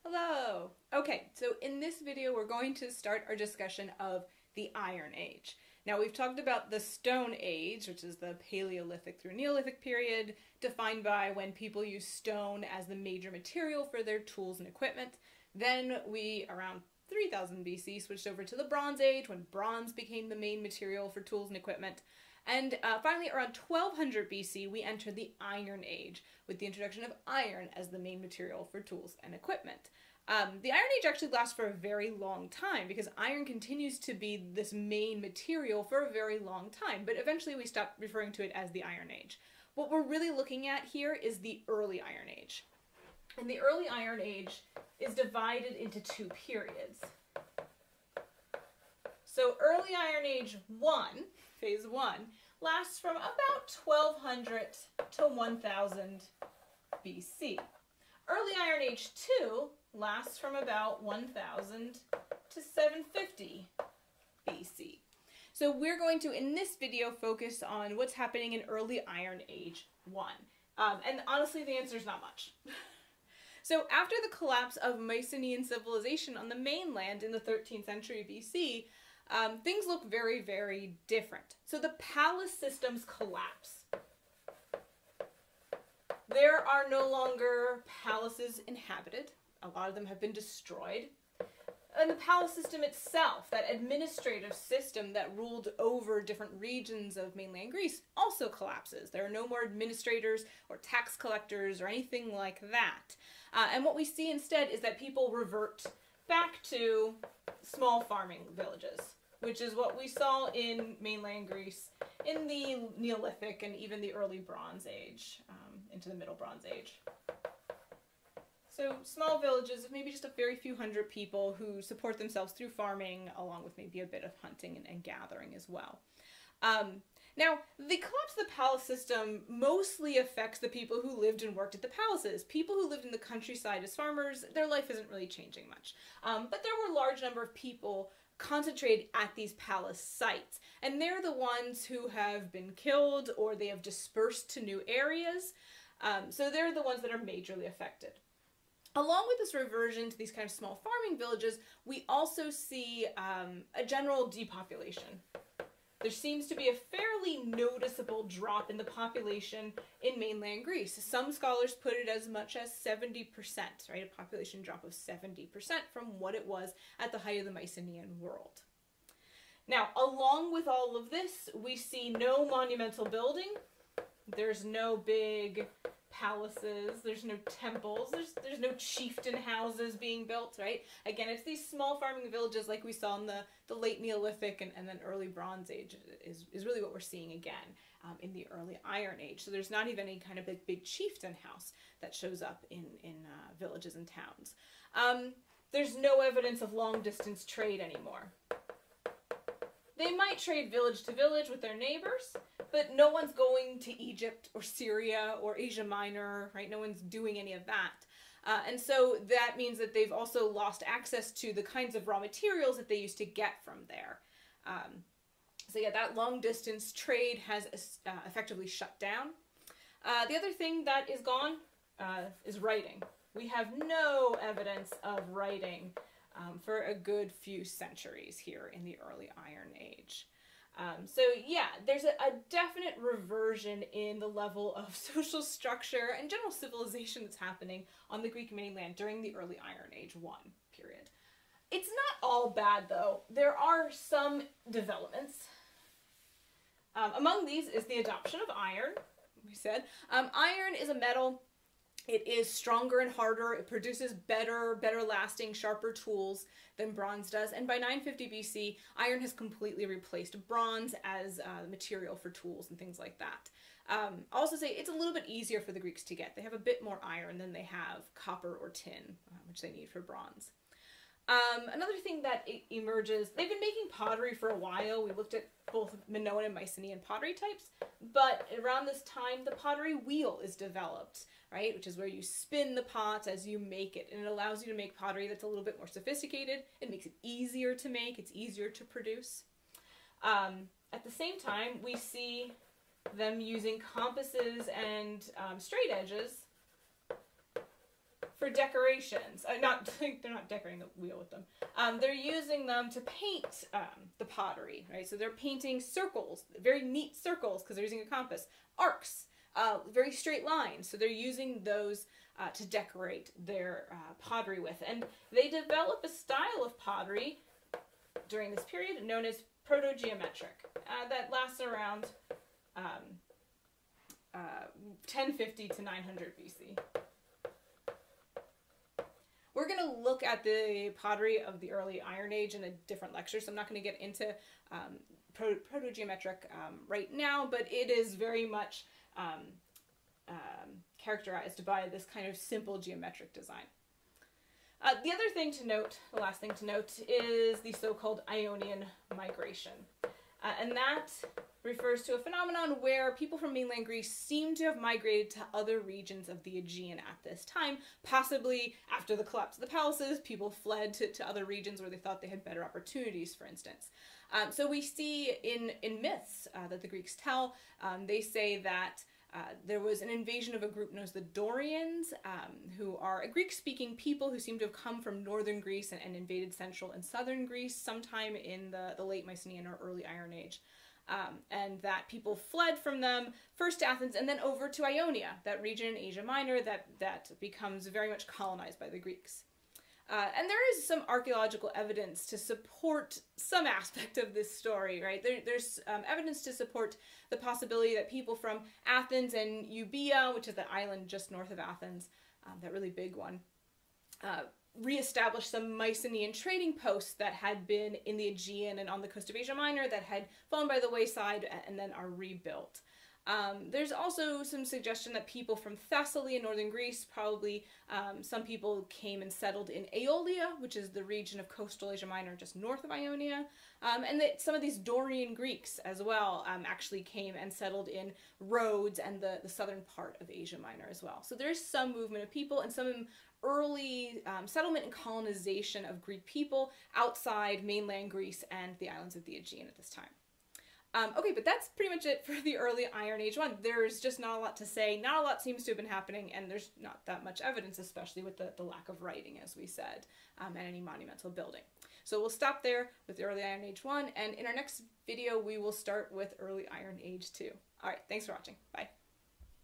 Hello! Okay, so in this video we're going to start our discussion of the Iron Age. Now we've talked about the Stone Age, which is the Paleolithic through Neolithic period, defined by when people used stone as the major material for their tools and equipment. Then we, around 3000 BC, switched over to the Bronze Age, when bronze became the main material for tools and equipment. And finally, around 1200 BC, we entered the Iron Age, with the introduction of iron as the main material for tools and equipment. The Iron Age actually lasts for a very long time, because iron continues to be this main material for a very long time, but eventually we stopped referring to it as the Iron Age. What we're really looking at here is the Early Iron Age. And the Early Iron Age is divided into two periods. So Early Iron Age 1, Phase 1, lasts from about 1200 to 1000 BC. Early Iron Age 2 lasts from about 1000 to 750 BC. So we're going to, in this video, focus on what's happening in Early Iron Age 1. And honestly, the answer is not much. So after the collapse of Mycenaean civilization on the mainland in the 13th century BC, things look very, very different. So the palace systems collapse. There are no longer palaces inhabited. A lot of them have been destroyed. And the palace system itself, that administrative system that ruled over different regions of mainland Greece, also collapses. There are no more administrators or tax collectors or anything like that. And what we see instead is that people revert back to small farming villages, which is what we saw in mainland Greece in the Neolithic and even the early Bronze Age, into the Middle Bronze Age. So small villages of maybe just a very few hundred people who support themselves through farming, along with maybe a bit of hunting and gathering as well. Now, the collapse of the palace system mostly affects the people who lived and worked at the palaces. People who lived in the countryside as farmers, their life isn't really changing much. But there were a large number of people concentrated at these palace sites, and they're the ones who have been killed or they have dispersed to new areas. So they're the ones that are majorly affected. Along with this reversion to these kind of small farming villages, we also see a general depopulation. There seems to be a fairly noticeable drop in the population in mainland Greece. Some scholars put it as much as 70%, right? A population drop of 70% from what it was at the height of the Mycenaean world. Now, along with all of this, we see no monumental building. There's no big palaces, there's no temples, there's no chieftain houses being built, right? Again, it's these small farming villages like we saw in the late Neolithic and then early Bronze Age is really what we're seeing again in the early Iron Age. So there's not even any kind of big chieftain house that shows up in villages and towns. There's no evidence of long distance trade anymore. They might trade village to village with their neighbors, but no one's going to Egypt or Syria or Asia Minor, right? No one's doing any of that. And so that means that they've also lost access to the kinds of raw materials that they used to get from there. So yeah, that long distance trade has effectively shut down. The other thing that is gone is writing. We have no evidence of writing for a good few centuries here in the early Iron Age. So yeah, there's a definite reversion in the level of social structure and general civilization that's happening on the Greek mainland during the early Iron Age 1 period. It's not all bad though. There are some developments. Among these is the adoption of iron, we said. Iron is a metal. It is stronger and harder. It produces better lasting, sharper tools than bronze does. And by 950 BC, iron has completely replaced bronze as material for tools and things like that. I'll also say it's a little bit easier for the Greeks to get. They have a bit more iron than they have copper or tin, which they need for bronze. Another thing that emerges, they've been making pottery for a while. We looked at both Minoan and Mycenaean pottery types, but around this time, the pottery wheel is developed, right? Which is where you spin the pots as you make it, and it allows you to make pottery that's a little bit more sophisticated. It makes it easier to make, it's easier to produce. At the same time, we see them using compasses and straight edges for decorations. Not they're not decorating the wheel with them. They're using them to paint the pottery, right? So they're painting circles, very neat circles because they're using a compass. Arcs, very straight lines. So they're using those to decorate their pottery with. And they develop a style of pottery during this period known as proto-geometric that lasts around 1050 to 900 BC. We're going to look at the pottery of the early Iron Age in a different lecture, so I'm not going to get into proto-geometric right now, but it is very much characterized by this kind of simple geometric design. The other thing to note, the last thing to note, is the so-called Ionian migration. And that refers to a phenomenon where people from mainland Greece seem to have migrated to other regions of the Aegean at this time. Possibly after the collapse of the palaces, people fled to other regions where they thought they had better opportunities, for instance. So we see in myths that the Greeks tell, they say that there was an invasion of a group known as the Dorians, who are a Greek-speaking people who seem to have come from northern Greece and invaded central and southern Greece sometime in the late Mycenaean or early Iron Age. And that people fled from them first to Athens and then over to Ionia, that region in Asia Minor that becomes very much colonized by the Greeks. And there is some archaeological evidence to support some aspect of this story, right? There's evidence to support the possibility that people from Athens and Euboea, which is the island just north of Athens, that really big one, reestablished some Mycenaean trading posts that had been in the Aegean and on the coast of Asia Minor that had fallen by the wayside and then are rebuilt. There's also some suggestion that people from Thessaly in northern Greece, probably some people came and settled in Aeolia, which is the region of coastal Asia Minor just north of Ionia, and that some of these Dorian Greeks as well actually came and settled in Rhodes and the southern part of Asia Minor as well. So there's some movement of people and some early settlement and colonization of Greek people outside mainland Greece and the islands of the Aegean at this time. Okay, but that's pretty much it for the early Iron Age one. There's just not a lot to say. Not a lot seems to have been happening, and there's not that much evidence, especially with the lack of writing, as we said, and any monumental building. So we'll stop there with the early Iron Age 1, and in our next video, we will start with early Iron Age 2. All right, thanks for watching. Bye.